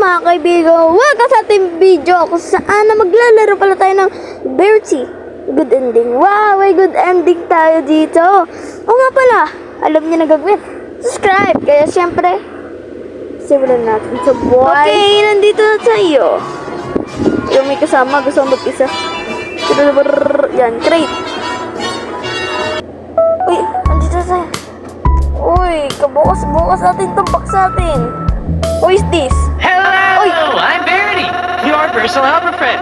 mga kaibigan, welcome sa ating video kung saan na maglalaro pala tayo ng Bertie. Good ending. Wow, may good ending tayo dito. O nga pala, alam niyo na gagawin. Subscribe. Kaya syempre, simulan natin sa boy. Okay, nandito na tayo. Yung may kasama, gusto mo mag-isa. Yan, crate. Uy, nandito na tayo. Uy, kabukas natin itong box natin. Who is this? Hello! Oy! I'm Verity, your personal helper friend.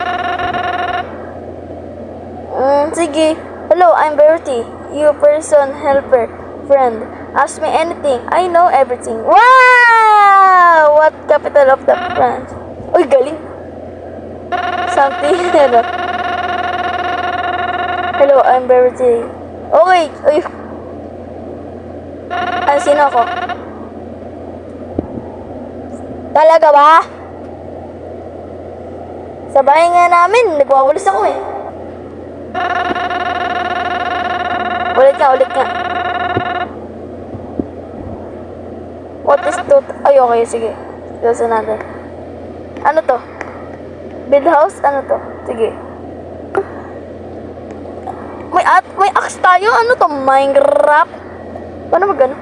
Sige. Hello, I'm Verity, your person helper friend. Ask me anything. I know everything. Wow! What capital of the France? Uy, galing. Something. Hello, I'm Verity. Okay. Uy. Sino ako? Talaga ba? Sa bahay nga namin, nagwawalis ako eh. Ulit nga. What is to? Ay, okay, sige. Gusto natin. Ano to? Build house? Ano to? Sige. May axe tayo? Ano to? Minecraft? Paano mag-ano?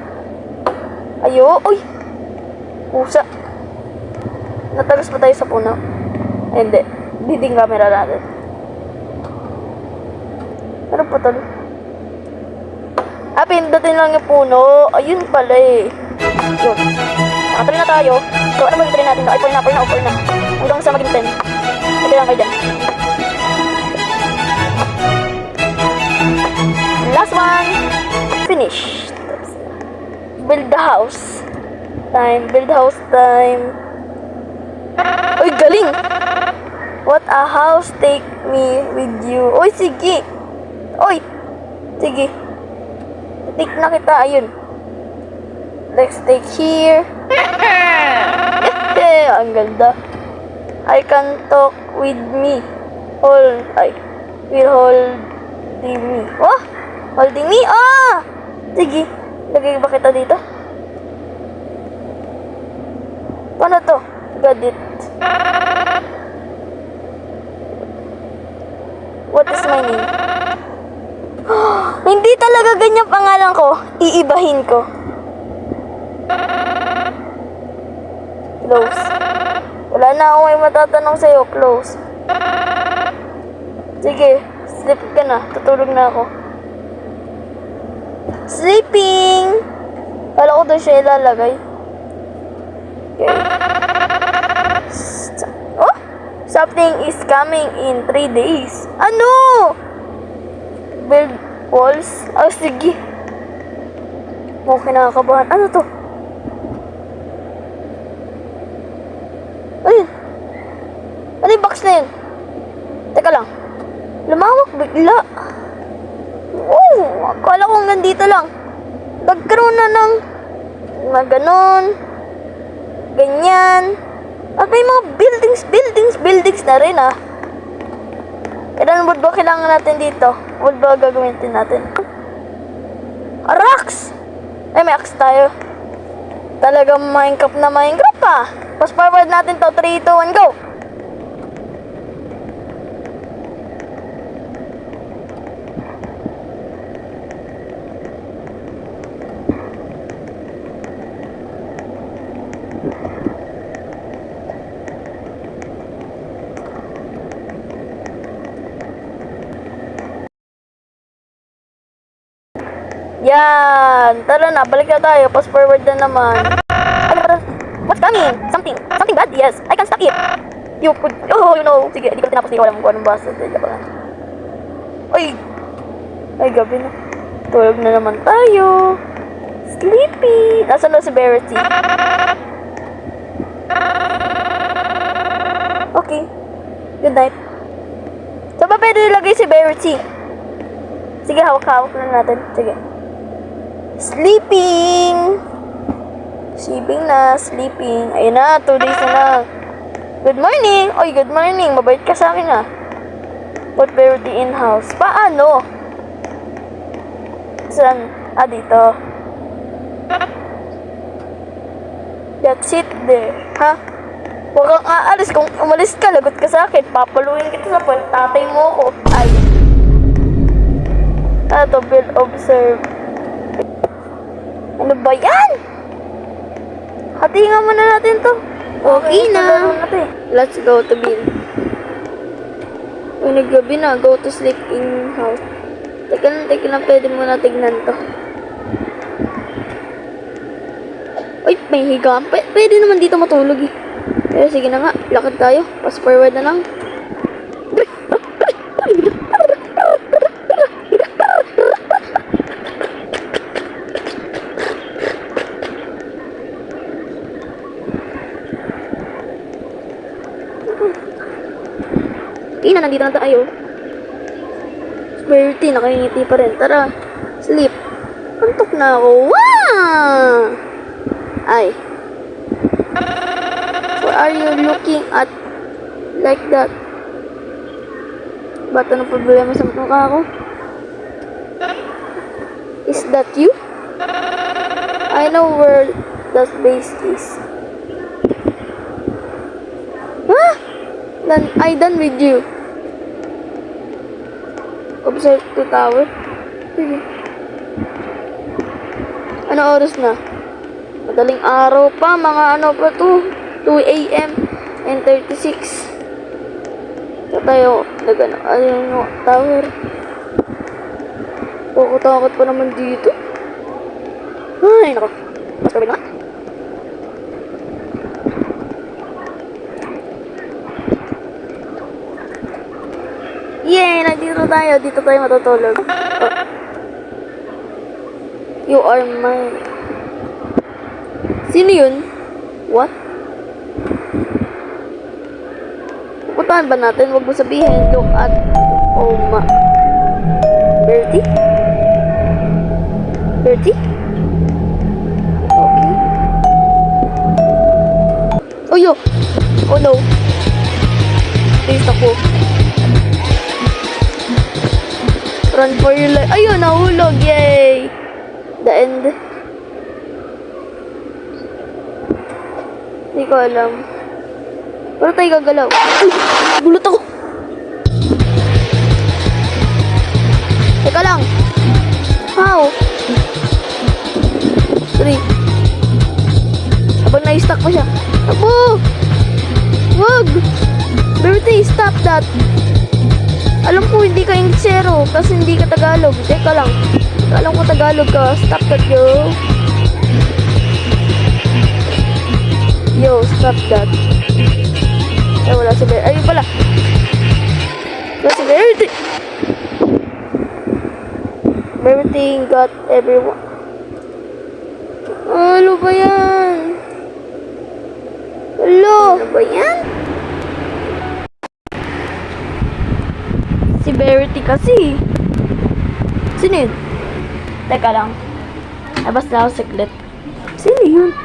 Ayo, uy! Pusa. Natagas pa tayo sa puno? Ay, hindi. Diding camera natin. Ano pa talo? Pindutin lang yung puno. Ayun pala eh. Yun. Nakatry na tayo. So, ano mag-try natin? Ay, upper na. Hanggang sa maging 10. Ito lang kayo dyan. Last one. Finish. Build the house. Build house time. Uy, galing! What a house, take me with you. Uy, sige! Uy! Sige. Take na kita, ayun. Let's take here. Ang ganda. I can talk with me. Will holding me. Oh! Holding me? Ah! Sige. Lagay ba kita dito? Paano to? Got it. What is my name? Hindi talaga ganyan pangalan ko. Iibahin ko. Close. Wala na akong may matatanong sa'yo. Close. Sige. Sleep ka na. Tutulog na ako. Sleeping! Kala ko doon siya ilalagay. Okay. Oh! Something is coming in 3 days. Ano? Build walls? Oh, sige. Okay, nakakabahan. Ano to? Ayun. Ano yung box na yun? Teka lang. Lumawak bigla. Oh, akala ko nandito lang. Nagkaroon na ng ganon. Ganyan. At may mga buildings na rin ah. Kailan wood ba kailangan natin dito? Wood ba gagamitin natin? Rocks! Ay, may axe tayo. Talagang Minecraft ah. Fast forward natin to. 3, 2, 1, go! Yan! Tara na, balik na tayo. Fast forward na naman. Ano ba? What's coming? Something bad? Yes, I can stop it. You know. Sige, di ko tinapos, di ko alam kung anong basa. Uy! Ay, gabi na. Tulog na naman tayo. Sleepy! Nasaan na si Verity? Okay. Good night. Saan ba pwede ilagay si Verity? Sige, hawak-hawak na natin. Sige. Sleeping! Sleeping. Ayun na, 2 days na lang. Good morning! Oy, good morning. Mabait ka sa akin ah. Put Verity in house. Paano? Saan? Dito. That's it there. Ha? Huwag kang aalis. Kung umalis ka, lagot ka sa akin. Papaluin kita sa puwet. Tatay mo ako. Ay. Ato, will observe. Ano ba yan? Hatingan muna natin to. Okay na. Let's go to Bill. Kung naggabi na, go to sleeping house. Teka lang, pwede mo na tignan to. Uy, may higaan. Pwede naman dito matulog eh. Pero sige na nga, lakad tayo. Pass forward na lang. Ina, nandito na tayo. Spirity, nakangiti pa rin. Tara, sleep. Antok na ako. Wow! Ay. Why are you looking at like that? Ba't anong problema sa mukha ko? Is that you? I know where that base is. Huh? Then I done with you. Observe the tower. Sige. Ano oras na? Madaling araw pa, mga ano pa to? 2 a.m. and 36. Ito tayo, yung tower. Takot pa naman dito. Ay, nako. Mas kami na. Yay! Nandito tayo. Dito tayo matutulog. Oh. You are mine. Sino yun? What? Pupuntahan ba natin? Huwag mo sabihin. Look at... Oh ma... Bertie? Bertie? Okay. Oh, yo! Oh, no. Please, ako. Run for your life. Ayun, nahulog. Yay! The end. Hindi ko alam. Pero tayo gagalaw. Ay! Bulot ako! Teka lang. How? 3. Habang na-stuck pa siya. Abo! Wag! Bertie, stop that! Alam ko hindi ka Inglesero kasi hindi ka Tagalog. Teka lang. Alam ko Tagalog ka. Stop that, yo. Yo, stop that. Ay, wala si Bertie. Ayun pala. Wala si Bertie. Bertie got everyone. Ano ba yan? Hello? Ano ba yan? Si Verity kasi. Sino yun? Teka lang. Labas na ako saglit. Sino yun?